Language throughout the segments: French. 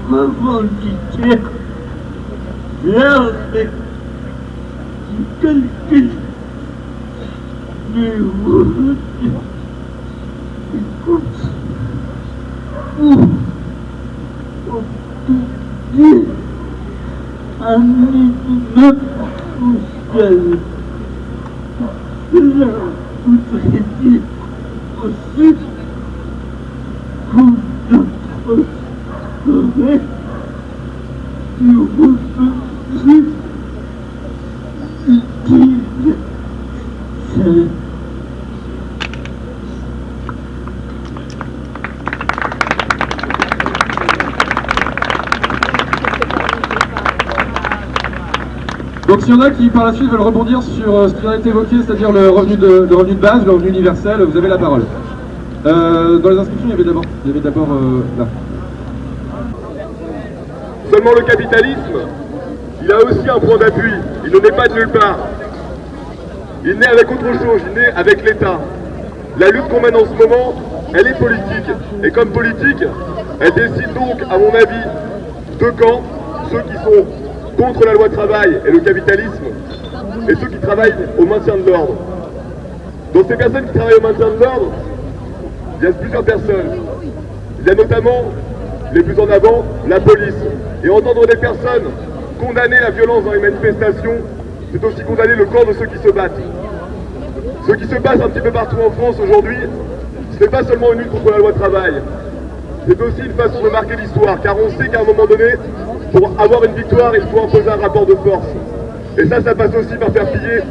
revendiquer l'arrêt du calcul du revenu pour obtenir un minimum social. Cela voudrait dire aussi pour notre forêt du revenu utile. Donc s'il y en a qui par la suite veulent rebondir sur ce qui a été évoqué, c'est-à-dire le revenu de base, le revenu universel, vous avez la parole. Dans les inscriptions, il y avait d'abord là. Seulement le capitalisme, il a aussi un point d'appui, il ne naît pas de nulle part. Il naît avec autre chose, il naît avec l'État. La lutte qu'on mène en ce moment, elle est politique. Et comme politique, elle décide donc, à mon avis, deux camps, ceux qui sont contre la loi travail et le capitalisme, et ceux qui travaillent au maintien de l'ordre. Dans ces personnes qui travaillent au maintien de l'ordre, il y a plusieurs personnes. Il y a notamment, les plus en avant, la police. Et entendre des personnes condamner la violence dans les manifestations, c'est aussi condamner le corps de ceux qui se battent. Ce qui se passe un petit peu partout en France aujourd'hui, ce n'est pas seulement une lutte contre la loi travail, c'est aussi une façon de marquer l'histoire, car on sait qu'à un moment donné, pour avoir une victoire, il faut imposer un rapport de force. Et ça passe aussi par faire plier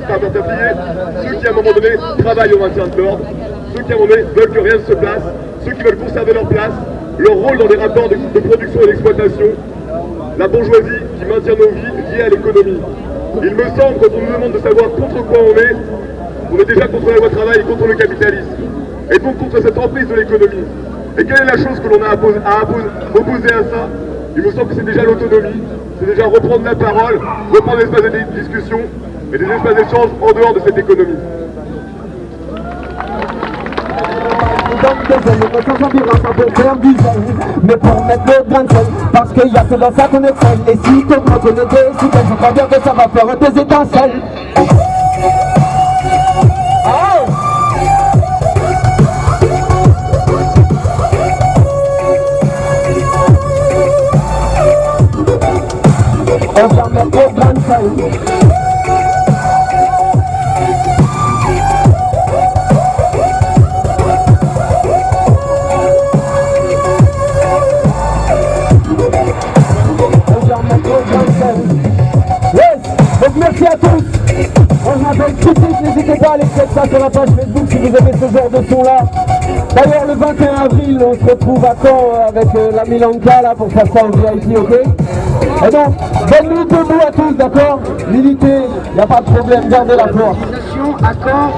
ceux qui à un moment donné travaillent au maintien de l'ordre, ceux qui à un moment donné veulent que rien ne se place, ceux qui veulent conserver leur place, leur rôle dans les rapports de production et d'exploitation, la bourgeoisie qui maintient nos vies liées à l'économie. Il me semble, quand on nous demande de savoir contre quoi on est déjà contre la loi travail et contre le capitalisme, et donc contre cette emprise de l'économie. Et quelle est la chose que l'on a opposée à ça? Il me semble que c'est déjà l'autonomie, c'est déjà reprendre la parole, reprendre l'espace de discussion et des espaces d'échange en dehors de cette économie. Mais pour mettre le grain de sel, parce qu'il y a que dans ça qu'on excelle. Et si t'augmentes les décibels, faut pas dire que ça va faire des étincelles. On va mettre le grain de sel. Donc merci à tous. On m'appelle Critique, n'hésitez pas à aller checker ça sur la page Facebook si vous avez ce genre de son là. D'ailleurs le 21 avril on se retrouve à Caen avec la Milanka là pour faire ça en VIP, ok? Et donc, bonne nuit debout à tous, d'accord? Militez, il n'y a pas de problème, gardez la force. À Caen,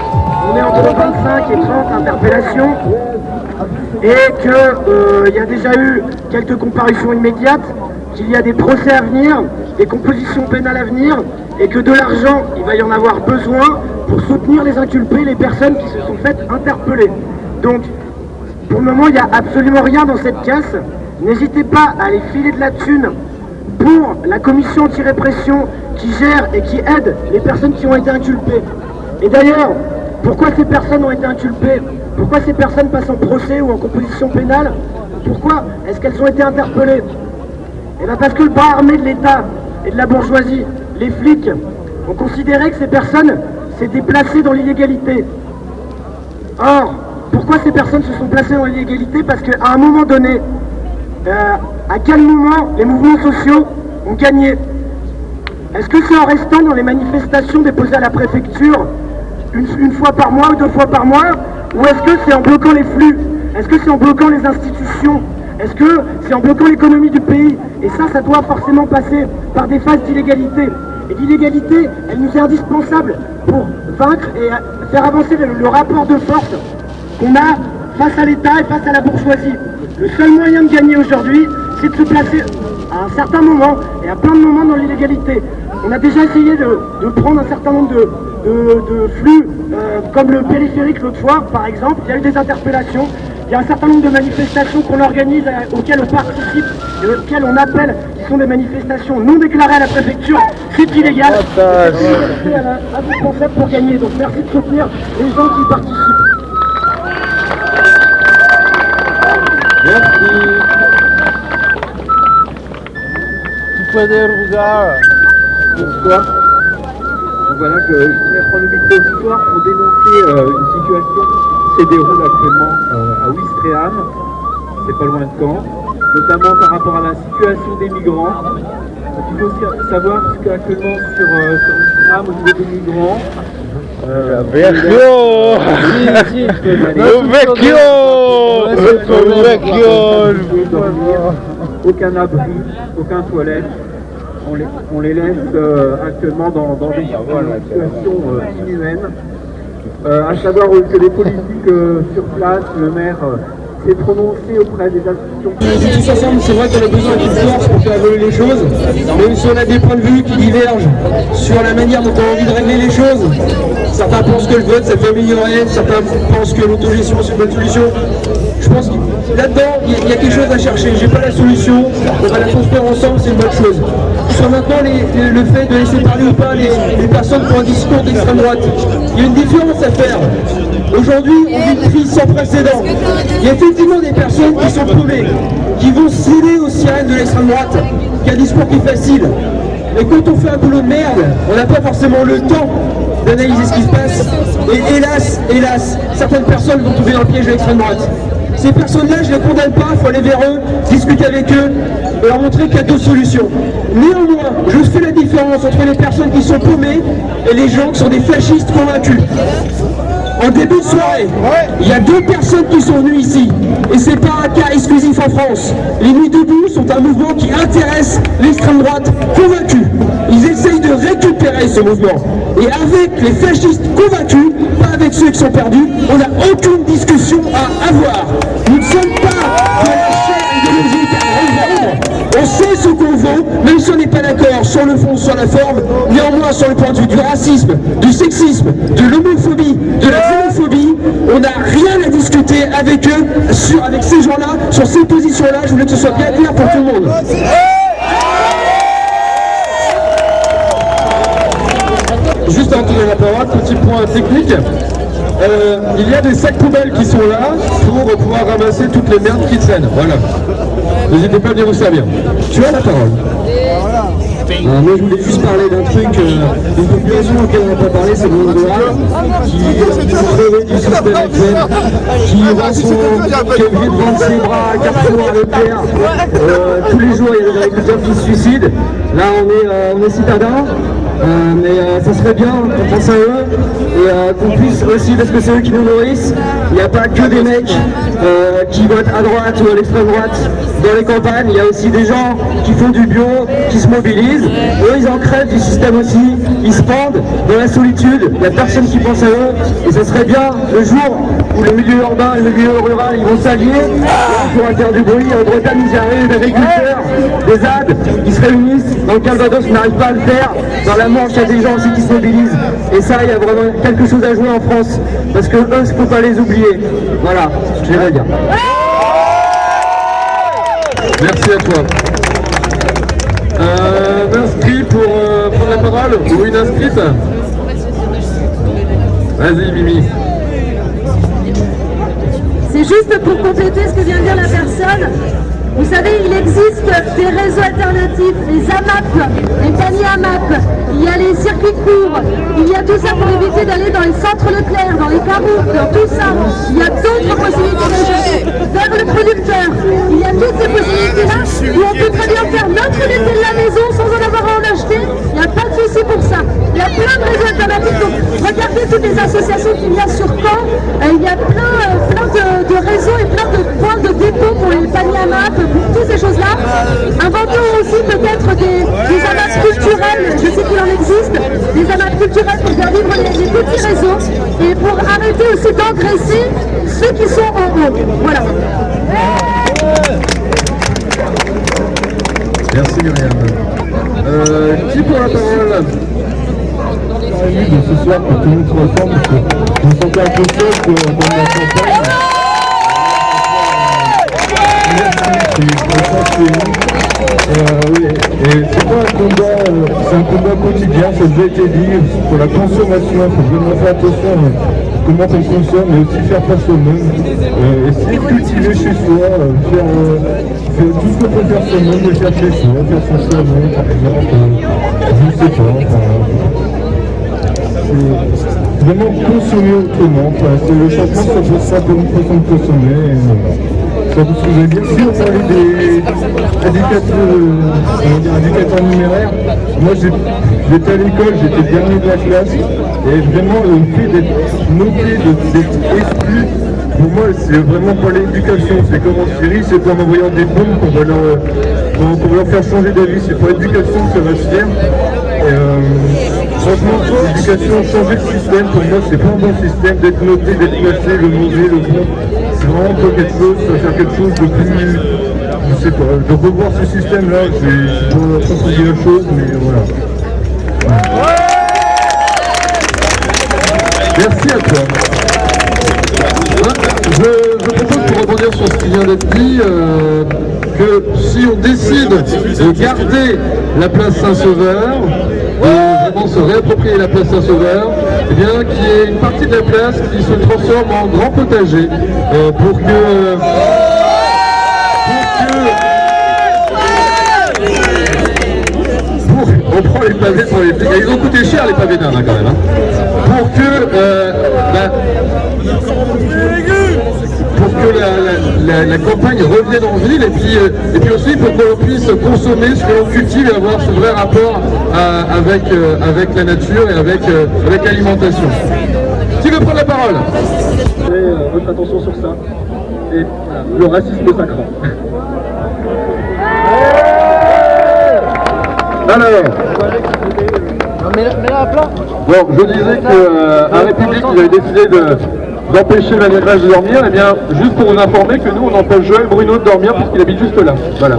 on est entre 25 et 30 interpellations et qu'il y a déjà eu quelques comparutions immédiates, qu'il y a des procès à venir, des compositions pénales à venir et que de l'argent, il va y en avoir besoin pour soutenir les inculpés, les personnes qui se sont faites interpeller. Donc, pour le moment, il n'y a absolument rien dans cette caisse. N'hésitez pas à aller filer de la thune pour la commission anti-répression qui gère et qui aide les personnes qui ont été inculpées. Et d'ailleurs, pourquoi ces personnes ont été inculpées? Pourquoi ces personnes passent en procès ou en composition pénale? Pourquoi est-ce qu'elles ont été interpellées? Et bien parce que le bras armé de l'État et de la bourgeoisie, les flics, ont considéré que ces personnes s'étaient placées dans l'illégalité. Or, pourquoi ces personnes se sont placées dans l'illégalité? Parce qu'à un moment donné, à quel moment les mouvements sociaux ont gagné? Est-ce que c'est en restant dans les manifestations déposées à la préfecture une fois par mois ou 2 fois par mois? Ou est-ce que c'est en bloquant les flux? Est-ce que c'est en bloquant les institutions? Est-ce que c'est en bloquant l'économie du pays? Et ça doit forcément passer par des phases d'illégalité. Et l'illégalité, elle nous est indispensable pour vaincre et faire avancer le rapport de force qu'on a face à l'État et face à la bourgeoisie. Le seul moyen de gagner aujourd'hui, c'est de se placer à un certain moment et à plein de moments dans l'illégalité. On a déjà essayé de prendre un certain nombre de flux, comme le périphérique l'autre fois, par exemple. Il y a eu des interpellations. Il y a un certain nombre de manifestations qu'on organise, auxquelles on participe et auxquelles on appelle, qui sont des manifestations non déclarées à la préfecture. C'est illégal. À votre concept pour gagner. Donc merci de soutenir les gens qui participent. Merci. Bonsoir. Donc voilà, je voulais prendre le micro ce soir pour dénoncer une situation qui se déroule actuellement à Ouistreham, c'est pas loin de Caen, notamment par rapport à la situation des migrants. Donc il faut aussi savoir qu'actuellement sur Ouistreham, au niveau des migrants, aucun abri, aucun toilette. On les laisse actuellement dans des situations inhumaines. À savoir que les politiques sur place, le maire s'est prononcé auprès des institutions. Tous ensemble, c'est vrai qu'on a besoin d'une force pour faire évoluer les choses, même si on a des points de vue qui divergent sur la manière dont on a envie de régler les choses. Certains pensent que le vote, ça peut améliorer, certains pensent que l'autogestion, c'est une bonne solution. Je pense que là-dedans, il y a quelque chose à chercher. J'ai pas la solution, on va la construire ensemble, c'est une bonne chose. Sur maintenant le fait de laisser parler ou pas les personnes qui ont un discours d'extrême droite, il y a une différence à faire. Aujourd'hui, on vit une crise sans précédent. Il y a effectivement des personnes qui sont paumées, qui vont céder aux sirènes de l'extrême droite, qui a un discours qui est facile. Et quand on fait un boulot de merde, on n'a pas forcément le temps d'analyser ce qui se passe. Et hélas, certaines personnes vont tomber dans le piège de l'extrême droite. Ces personnes-là, je ne les condamne pas, il faut aller vers eux, discuter avec eux, et leur montrer qu'il y a deux solutions. Néanmoins, je fais la différence entre les personnes qui sont paumées et les gens qui sont des fascistes convaincus. En début de soirée, il y a deux personnes qui sont venues ici, et c'est pas un cas exclusif en France. Les Nuits debout sont un mouvement qui intéresse l'extrême droite convaincue. Ils essayent de récupérer ce mouvement. Et avec les fascistes convaincus, pas avec ceux qui sont perdus, on n'a aucune discussion à avoir. Nous ne sommes pas de la chair idéologique à revendre. On sait ce qu'on vaut, même si on n'est pas d'accord sur le fond, sur la forme, néanmoins sur le point de vue du racisme, du sexisme, de l'homophobie, de la xénophobie, on n'a rien à discuter avec eux, avec ces gens-là, sur ces positions-là. Je voulais que ce soit bien clair pour tout le monde. Juste avant de donner la parole, petit point technique. Il y a des sacs poubelles qui sont là pour pouvoir ramasser toutes les merdes qui traînent. Voilà. N'hésitez pas à venir vous servir. Tu as la parole. Moi je voulais juste parler d'un truc, d'une population auquel on n'a pas parlé, c'est le monde noir, qui est crevé du système actuel, qui est obligé de vendre ses bras à Carrefour, à Leclerc. Tous les jours il y a des agriculteurs qui se suicident. Là on est citadins. Mais ça serait bien qu'on pense à eux et qu'on puisse aussi, parce que c'est eux qui nous nourrissent, il n'y a pas que des mecs qui votent à droite ou à l'extrême droite dans les campagnes, il y a aussi des gens qui font du bio, qui se mobilisent, eux ils en crèvent du système aussi, ils se pendent dans la solitude, il n'y a personne qui pense à eux, et ça serait bien le jour où le milieu urbain et le milieu rural ils vont s'allier, on pourra faire du bruit. En Bretagne ils y arrivent, des agriculteurs, des ZAD, ils se réunissent, dans le Calvados on n'arrive pas à le faire, dans la Manche il y a des gens aussi qui se mobilisent, et ça il y a vraiment quelque chose à jouer en France, parce que eux il ne faut pas les oublier. Voilà ce que je vais dire. Merci à toi. Un inscrit pour prendre la parole ou une inscrite? Vas-y Mimi. C'est juste pour compléter ce que vient de dire la personne. Vous savez, il existe des réseaux alternatifs, les AMAP, les paniers AMAP, il y a les circuits courts, il y a tout ça pour éviter d'aller dans les centres Leclerc, dans les caroutes, dans tout ça. Il y a d'autres possibilités vers le producteur. Il y a toutes ces possibilités-là où on peut très bien faire notre métier de la maison sans en avoir à en acheter. Il n'y a pas de souci pour ça. Il y a plein de réseaux alternatifs. Donc regardez toutes les associations qu'il y a sur Caen. Il y a plein de réseaux et plein de points de dépôt pour les paniers AMAP, pour toutes ces choses-là. Inventons aussi peut-être des AMAP culturels, je sais qu'il en existe, des AMAP culturels pour faire vivre les petits réseaux et pour arrêter aussi d'engraisser ceux qui sont en haut. Voilà. Merci Myriam. Qui pour la parole? bien eu de ce soir pour tout le monde se ressemble, parce que je me sentais un peu seul dans la campagne. Oui, et c'est pas un combat, c'est un combat quotidien, ça devait être dit, pour la consommation, il faut vraiment faire attention à comment on consomme, mais aussi faire face au monde, essayer de cultiver chez soi, faire tout ce qu'on peut faire sur le monde, le faire chez soi, faire son savon par exemple, je ne sais pas, c'est vraiment consommer autrement, le changement ça passe pas pour une façon de consommer. Ça vous souvient bien. Si on parlait des indicateurs numéraires, moi j'étais à l'école, j'étais le dernier de la classe, et vraiment le fait d'être noté, d'être exclu, pour moi c'est vraiment pas l'éducation, c'est comme en Syrie, c'est pas en envoyant des bombes qu'on va leur faire changer d'avis, c'est pas l'éducation que ça va se faire. Franchement, l'éducation, changer le système, pour moi c'est pas un bon système d'être noté, d'être classé, le mauvais, le bon. C'est vraiment pas quelque chose, ça va faire quelque chose de plus, je sais pas, de revoir ce système-là, c'est pas compliquer la chose, mais voilà. Merci à toi. Je propose pour rebondir sur ce qui vient d'être dit, que si on décide de garder la place Saint-Sauveur, de vraiment se réapproprier la place Saint-Sauveur, eh bien qu'il y ait une partie de la place qui se transforme en grand potager pour que on prend les pavés pour les flics. Ils ont coûté cher les pavés d'Inde quand même. Pour que la campagne revienne en ville et puis aussi pour qu'on puisse consommer ce que l'on cultive et avoir ce vrai rapport avec la nature et avec l'alimentation. Qui veut prendre la parole? Votre attention sur ça. Et le racisme sacrant. Alors, bon, je disais qu'à République, il avait décidé d'empêcher la maîtresse de dormir, et bien, juste pour vous informer que nous, on empêche Joël Bruno de dormir puisqu'il habite juste là. Voilà.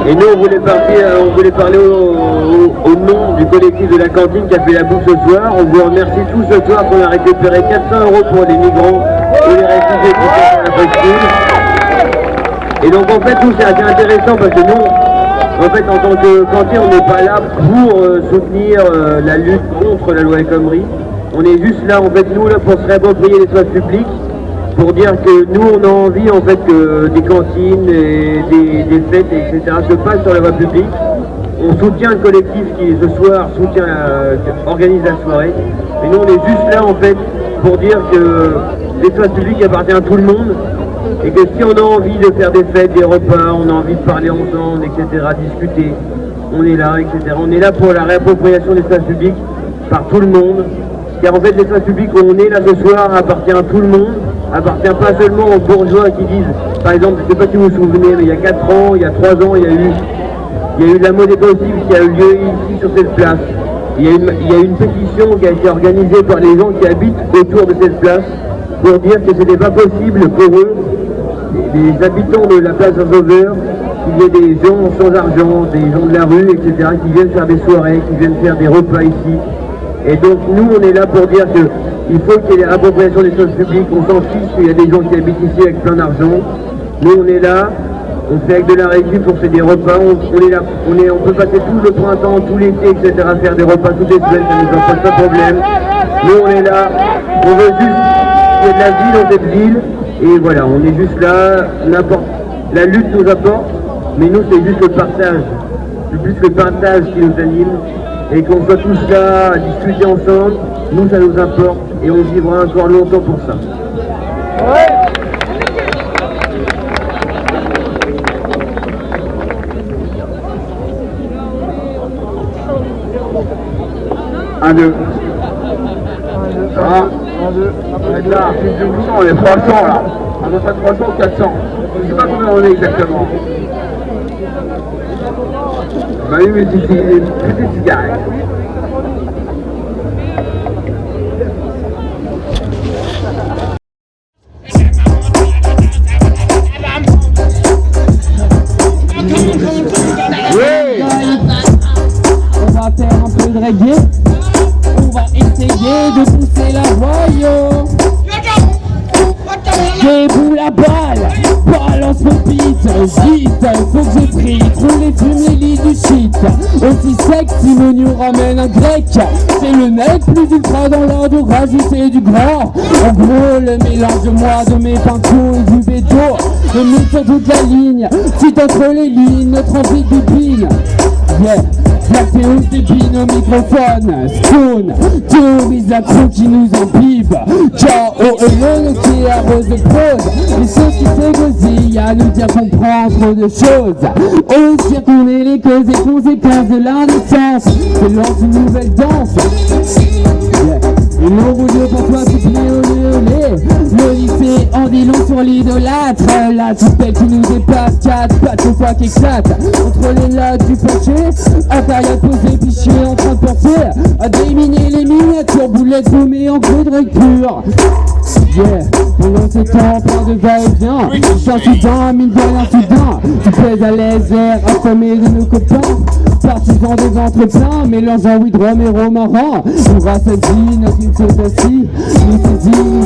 Et nous, on voulait parler au nom du collectif de la cantine qui a fait la bouffe ce soir. On vous remercie tous ce soir qu'on a récupéré 400 € pour les migrants et les réfugiés qui sont sur la postule. Et donc en fait, nous, c'est assez intéressant parce que nous, en fait, en tant que cantine, on n'est pas là pour soutenir la lutte contre la loi El Khomri. On est juste là, en fait, nous, là, pour se réapproprier l'espace public, pour dire que nous, on a envie, en fait, que des cantines, et des fêtes, etc., se passent sur la voie publique. On soutient le collectif qui, ce soir, organise la soirée. Mais nous, on est juste là, en fait, pour dire que l'espace public appartient à tout le monde. Et que si on a envie de faire des fêtes, des repas, on a envie de parler ensemble, etc., discuter, on est là, etc. On est là pour la réappropriation de l'espace public par tout le monde. Car en fait, l'espace public où on est là ce soir appartient à tout le monde, appartient pas seulement aux bourgeois qui disent, par exemple, je ne sais pas si vous vous souvenez, mais il y a 4 ans, il y a 3 ans, il y a eu la monnaie possible qui a eu lieu ici sur cette place. Il y a une pétition qui a été organisée par les gens qui habitent autour de cette place pour dire que ce n'était pas possible pour eux, les habitants de la place Saint-Sauveur, qu'il y ait des gens sans argent, des gens de la rue, etc., qui viennent faire des soirées, qui viennent faire des repas ici. Et donc nous, on est là pour dire qu'il faut qu'il y ait l'appropriation des choses publiques, on s'en fiche qu'il y a des gens qui habitent ici avec plein d'argent. Nous, on est là, on fait avec de la régie pour faire des repas, on est là, on peut passer tout le printemps, tout l'été, etc., faire des repas toutes les semaines, ça ne nous pose pas de problème. Nous, on est là, on veut juste qu'il y ait de la vie dans cette ville. Et voilà, on est juste là, la lutte nous apporte, mais nous c'est juste le partage, c'est plus le partage qui nous anime, et qu'on soit tous là à discuter ensemble, nous ça nous importe, et on vivra encore longtemps pour ça. Un, deux. On est là, on est 300 là. On est pas 300 ou 400. Je sais pas combien on est exactement. On a eu une petite cigarette. Oui. peu de reggae. On va essayer de pousser la voyou. Debout la balle, balance mon beat, vite, faut que je prie, trop les fumes, les lits du shit. Aussi sec, Simon nous ramène un grec, c'est le mec plus ultra dans l'art de rajouter du gras. En gros, le mélange de moi, de mes pinceaux et du béto, de mettre sur toute la ligne, si entre les lignes, notre envie de bing. Yeah. La théorie débine au microphone, Spoon, théorise la crew qui nous imbibe. K.O.E.L.E qui arrose de prose, et ceux qui s'égosillent à nous dire qu'on prend trop de choses. On sait qu'on est les causes et conséquences de l'indécence, c'est lance une nouvelle danse. Yeah. Et l'enroulé pour toi c'est olé olé. Le lycée en dit long sur l'idolâtre. La toupette qui nous dépasse, 4 pattes au fois qui éclate. Entre les lattes du plancher, Atariat posé, piché en train de penser à déminer les miniatures, boulettes paumées en gros de pur. Yeah, pendant ce temps, plein de va-et-vient, sans soudain, mine de rien soudain, tu pèses à l'aise, l'air affamé de nos copains. Partisans des ventres pleins, mélangeant Widrom et romarin. Nous rassasie, notre île s'assit, nous saisit, nous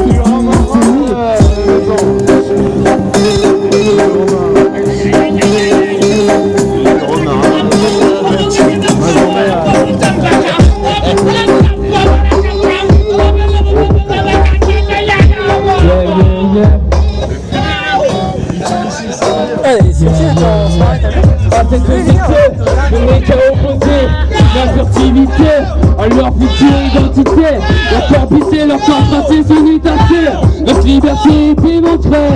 le mec à opposer la furtivité à leur future identité. Leur corps pissé, leur corps tracé, son étincelle. Notre liberté est éventrée,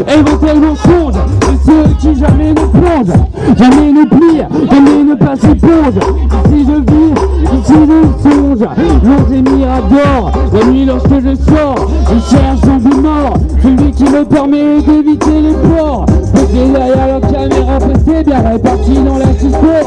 éventuellement songe de ceux qui jamais nous plongent, jamais nous plient, jamais ne pas s'y pose. Ici je vis, ici je songe, l'ange et mirador. La nuit lorsque je sors, je cherche un but mort, celui qui me permet d'éviter les ports. Posé derrière leur caméra pressée, bien répartie dans la cité.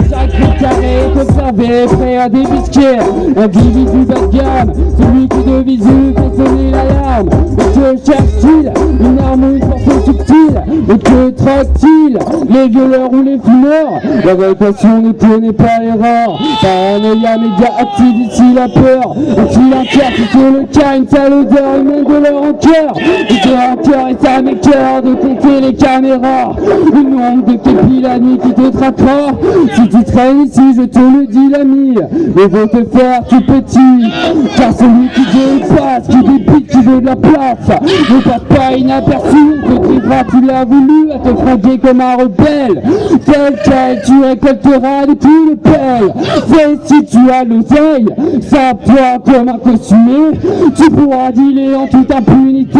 Chaque mètre carré est observé, prêt à débisquer. Individu bas de gamme, celui qui de visu fait sonner l'alarme. Et que cherche-t-il? Une arme ou une force subtile? Et que traque-t-il? Les violeurs ou les fumeurs? La répression ne connaît pas l'erreur. Paranoïa média active ici la peur. Et qui l'interprète sur le cas, une sale odeur humaine de leur rancœur. Et de rancœur et ça m'écoeure de compter les caméras. Le nombre de képis la nuit qui te traquera. Si tu traînes ici, je te le dis l'ami, mais vont te faire tout petit. Car celui qui dépasse, qui débite, qui veut de la place, ne passe pas inaperçu. Te crivera, tu l'as voulu, à te fraguer comme un rebelle. Tel quel, tu récolteras de tous les pelles. Fais si tu as l'oseille, sape-toi comme un costumé. Tu pourras dealer en toute impunité.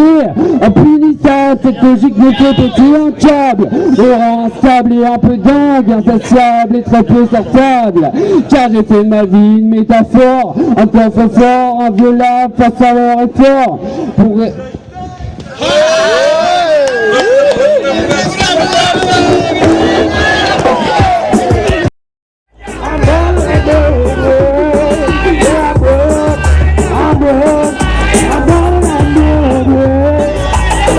Impunissant, cette logique ne peut péter un câble. Le rang instable et un peu dingue, insatiable et très peu sortable. Car j'ai fait de ma vie une métaphore, un coffre-fort, inviolable face à leur effort. Pour...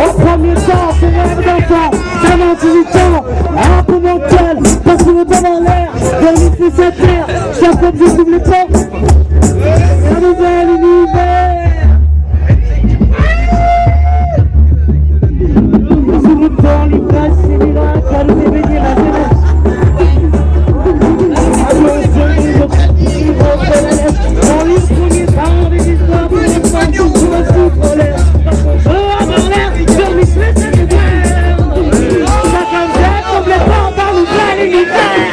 Au premier temps, c'est rêve d'enfant, 48 ans, un peu mental, parce que le temps dans l'air, dormi sur cette terre, chaque fois que je trouve les portes, un nouvel univers. Sur le temps, l'ivresse, c'est miracle, à nous éveiller la jeunesse. À nous essayer de votre élève, dans les premiers parents des histoires, pour les femmes, pour le souffle en l'air. Complètement par nous plein l'univers.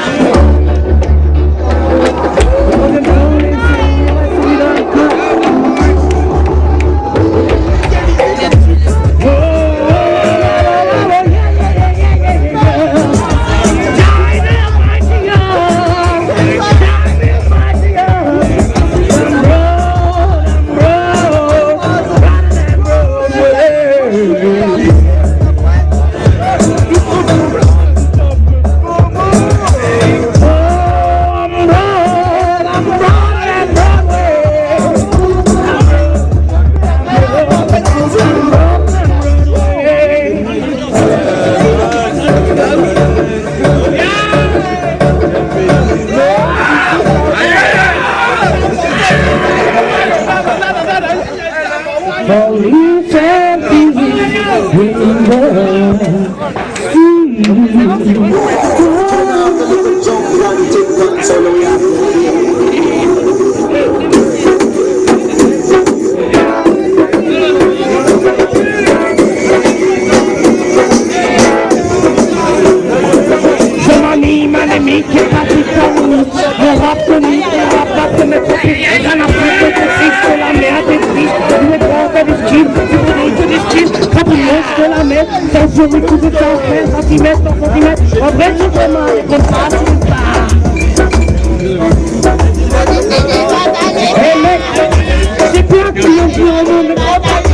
J'ai plus un client qui remonte, mais pas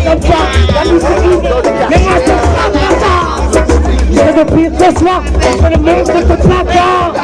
comme ça. La musique, mais moi je ne pas ça. Je vais pire ce soir, je le monstre de placard.